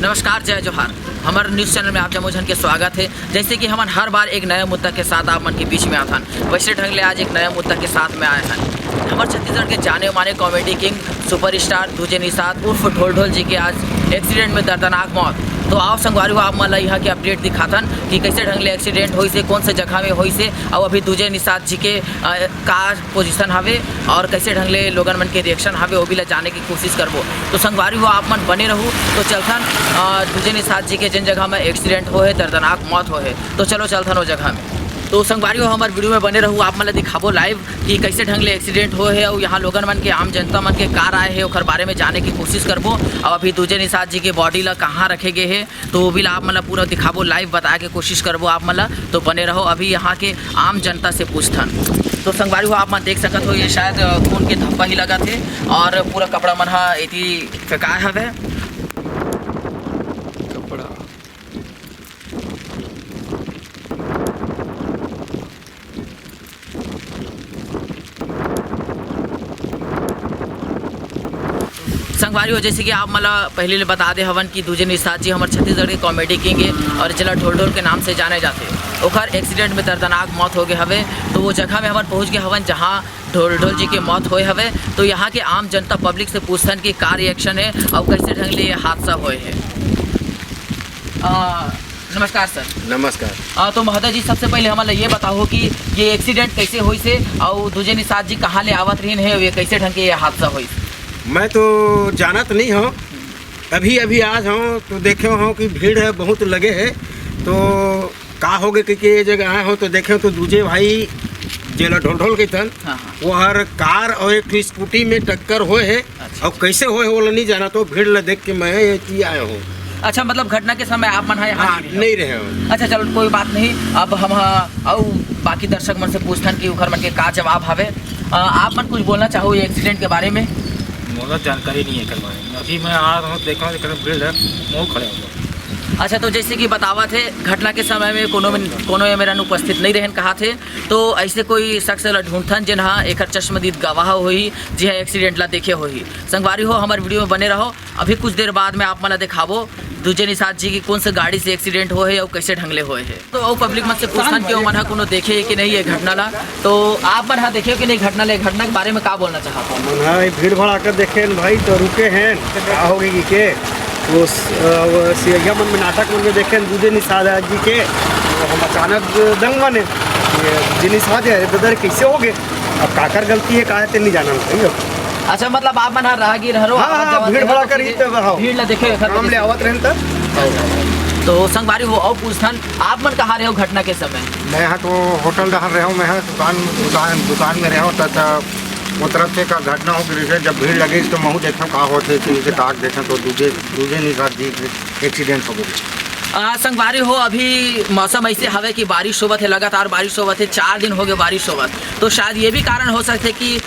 नमस्कार, जय जोहार। हमारे न्यूज़ चैनल में आप जमोजन के स्वागत है। जैसे कि हम हर बार एक नया मुद्दा के साथ आप मन के बीच में आथन, वैसे ढंग ले आज एक नया मुद्दा के साथ में आए हैं। हमारे छत्तीसगढ़ के जाने माने कॉमेडी किंग सुपरस्टार दूजे निषाद उर्फ ढोल ढोल जी के आज एक्सीडेंट में दर्दनाक मौत। तो आओ संगवारी हो आप मन यहाँ के अपडेट दिखाथन कि कैसे ढंग ले एक्सीडेंट हुई से, कौन से जगह में हुई से, और अभी दूजे निषाद जी के का पोजीशन हवे और कैसे ढंग ले लोगन मन के रिएक्शन हवे वो भी ला जाने की कोशिश करबो। तो संगवारी हो आप मन बने रहू। तो चलथन दूजे निषाद जी के जिन जगह में एक्सीडेंट हो है, दर्दनाक मौत हो है, तो चलो चलथन वो जगह में। तो संगवारी हो हमारे वीडियो में बने रहू। आप मतलब दिखाबो लाइव कि कैसे ढंग ले एक्सीडेंट हो है और यहाँ लोगन मन के आम जनता मन के कार आए हैं और बारे में जाने की कोशिश करबो। और अभी दूजे निषाद जी के बॉडी ला कहाँ रखे गए हैं तो वो भी ला आप मतलब पूरा दिखाबो, लाइव बता के कोशिश करबो आप मतलब। तो बने रहो, अभी यहाँ के आम जनता से पूछथन। तो संगवारी हो आप मन देख सकत हो, ये शायद खून के धब्बा ही लगा थे और पूरा कपड़ा मन हा एती फेंकाए हवे। संगवारी हो जैसे कि आप मतलब पहले बता दे हवन कि दूजे निषाद जी हमारे छत्तीसगढ़ के कॉमेडी किंग है और जिला ढोल ढोल के नाम से जाने जाते। ओखर एक्सीडेंट में दर्दनाक मौत हो गए हवे। तो वो जगह में हमारे पहुँच गए हवन जहाँ ढोल ढोल जी के मौत होए हवे। तो यहाँ के आम जनता पब्लिक से पूछथन कि का रिएक्शन है और कैसे ढंग ले हादसा होए है। नमस्कार सर। नमस्कार। तो महोदय जी, सबसे पहले हमारे ये बताओ कि ये एक्सीडेंट कैसे हुई से और दूजे निषाद जी कहाँ ले आवत रही है, ये कैसे ढंग के ये हादसा हुई? मैं तो जानत नहीं हूँ, अभी आज हूँ तो देखे हूँ कि भीड़ है बहुत लगे है। तो का हो गए कि ये जगह आए हो तो देखे तो दूजे भाई जेला ढोल ढोल के तन वो हर कार और एक स्कूटी में टक्कर हुए है। अच्छा। और कैसे हुए वो नहीं जाना, तो भीड़ ला देख के मैं ये आया हूँ। अच्छा, मतलब घटना के समय आप मन यहाँ नहीं रहे हो। अच्छा चलो कोई बात नहीं। अब हम और बाकी दर्शक मन से पूछथन कि उखर मन के का जवाब हवे। आप मन कुछ बोलना चाहो ये एक्सीडेंट के बारे में? मुझे जानकारी नहीं है कर बारे में। अभी मैं आ रहा हूँ, देखा भीड़ है, वो खड़े हो। अच्छा, तो जैसे कि बतावा थे घटना के समय में कोनो मेरा उपस्थित नहीं रहन कहा थे, तो ऐसे कोई शख्स ला ढूंढथन जिन हाँ एक चश्मदीद गवाह हुई जी हाँ एक्सीडेंट ला देखे हुई। संगवारी हो हमारे वीडियो में बने रहो। अभी कुछ देर बाद में आप मला दिखाबो दूजे निषाद जी की कौन से गाड़ी से एक्सीडेंट हुए है और कैसे ढंगले हुए है। तो और पब्लिक मन से पूछथन कि मन कोनो देखे है कि नहीं ये घटना ला। तो आप मन देखे कि नहीं घटना ले, घटना के बारे में का बोलना चाहता हूँ? मन भीड़ भाड़ आकर देखे भाई तो रुके हैं, क्या हो गई के वो सिया मन में नाटक मन में देखे दूजे निषाद जी के। हम अचानक दंग बने दूजे निषाद है दादा कैसे हो गए, अब काकर गलती है का नहीं जाना चाहिए। अच्छा, मतलब आप मन राहगीर हरो। भीड़ भाड़ कर भीड़ ला देखे ले आवत रहे तब। तो संगवारी हो और पूछथन आप मन कहाँ रहे हो घटना के समय? मैं यहाँ तो होटल डहर रहा हूँ, मैं दुकान में रहा हूँ। तब वो तरफ से का घटना हो गई, जब भीड़ लगी तो मैं देखा का होते काग देखा तो दूजे निषाद जी एक्सीडेंट हो गई। संगवारी हो अभी मौसम ऐसे हवे कि बारिश होवत है, लगातार बारिश होवत है, 4 दिन हो गए बारिश होवत। तो शायद ये भी कारण हो सकते कि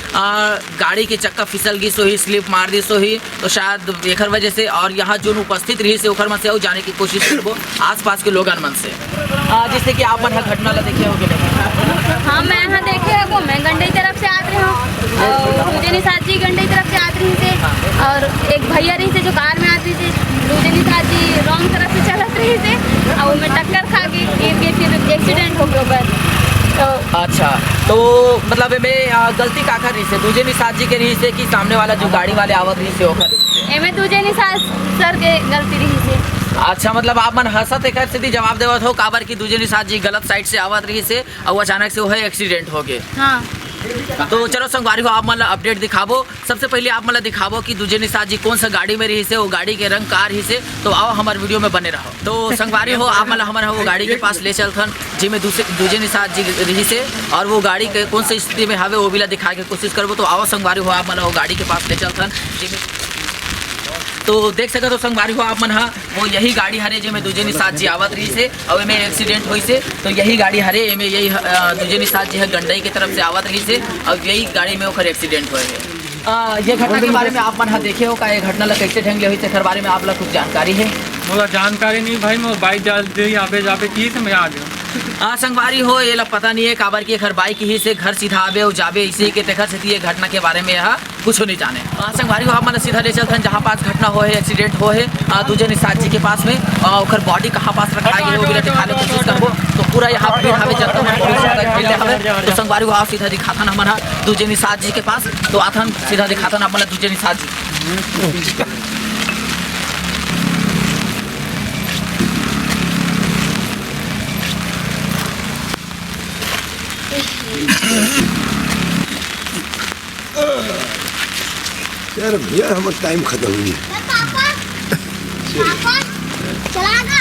गाड़ी के चक्का फिसल गई सो ही, स्लिप मार दी सो ही, तो शायद एक वजह से। और यहाँ जो उपस्थित रही से ओखर मन से जाने की कोशिश करबो आसपास के लोगन मन से। जैसे कि आप मन घटना ला देखे होगे? हाँ, मैं यहाँ देखे है, मैं गंडई तरफ से आत रही हूँ और दूजे निषाद जी गंडई तरफ से आत रही थे और एक भैया रही थे जो कार में आती थी। दूजे निषाद जी रॉन्ग तरफ से चलत रही थे और मैं टक्कर खा गई, गिर के फिर एक्सीडेंट हो गया बस। तो अच्छा, तो मतलब में गलती का कर रही से दूजे निषाद जी के रही से कि सामने वाला जो गाड़ी वाले आवत रही से होकर एमे दूजे निषाद सर के गलती रही से। अच्छा, मतलब आप मन हंसत एक सीधी जवाब देवत हो काबर की दूजे निषाद जी गलत साइड से आवत रही से और अचानक से वो है एक्सीडेंट हो गए। हाँ। तो चलो संगवारी को आप मतलब अपडेट दिखाबो। सबसे पहले आप मतलब दिखाबो कि दूजे निषाद जी कौन सा गाड़ी में रही से, वो गाड़ी के रंग कार ही से। तो आओ हमारे वीडियो में बने रहो। तो संगवारी हो आप मतलब हमारे वो गाड़ी के पास ले चलथन जी में दूजे निषाद जी रही से और वो गाड़ी के कौन सी स्थिति में हवे वो भी ला दिखा के कोशिश करबो। तो आओ संगवारी हो आप मतलब वो गाड़ी के पास ले चलथन जी में। तो देख सकते हो संगवारी हो आप मन वो यही गाड़ी हरे जिसमें दूजे निषाद जी आवत रही से और में एक्सीडेंट हुई से। तो यही गाड़ी हरे में यही दूजे निषाद जी है गंडई की तरफ से आवत रही से और यही गाड़ी में ओखर एक्सीडेंट हुए है। ये घटना के बारे में आप मन देखे हो का ये घटना ला कैसे ढंग ले हुई थे बारे में आप लोग कुछ जानकारी है? मुझे जानकारी नहीं भाई, मैं बाइक जा आवे जावे की से मैं आ गया। हाँ संगवारी हो ये ला पता नहीं है काबर की घर बाइक ही से घर सीधा आवे और जावे इसी के तेखर से ये घटना के बारे में यहाँ कुछ नहीं जाने। संगवारी हो मैंने सीधा ले चलते हैं जहाँ पास घटना हो है एक्सीडेंट हो है दूजे निषाद जी के पास में और बॉडी कहाँ पास रखा गई होगी दिखाने की कोशिश करबो तो पूरा यहाँ भीड़ हमें जनता तो संगवारी को आप सीधा दिखाथन हमारा दूजे निषाद जी के पास तो आथन सीधा दिखाथन अपना दूजे निषाद जी। यार भैया हमारा टाइम खत्म हुई पापा चलाना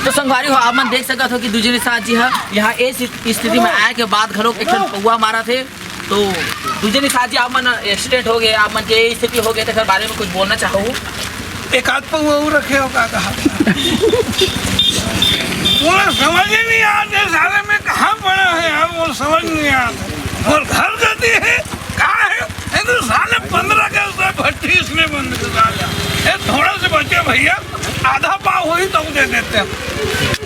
तो संगवारी हो आप मन देख सकते हो कि दूजे निषाद जी है यहाँ इस स्थिति में आए के बाद घरों एक पौआ मारा थे तो दूजे निषाद जी आप मन एक्सीडेंट हो गए आप मन के स्थिति हो गए तो बारे में कुछ बोलना चाहो। एक आध पौआ रखे हो का कहा बोला समझ ही नहीं आते सारे में कहाँ पड़ा है यार वो समझ नहीं आता और घर गति है कहाँ है ये तो साले 15 का उसका भट्टी इसने बंद कर दिया ये थोड़ा से बचे भैया आधा पाव हुई तो दे देते हैं।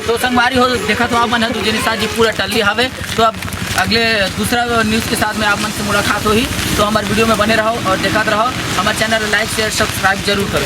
तो संगवारी हो देखा तो आप मन है दूजे निषाद जी पूरा टल्ली हवे तो अब अगले दूसरा न्यूज़ के साथ में आप मन से मुलाकात हुई तो हमारे वीडियो में बने रहो और देखते रहो हमारे चैनल लाइक शेयर सब्सक्राइब जरूर करो।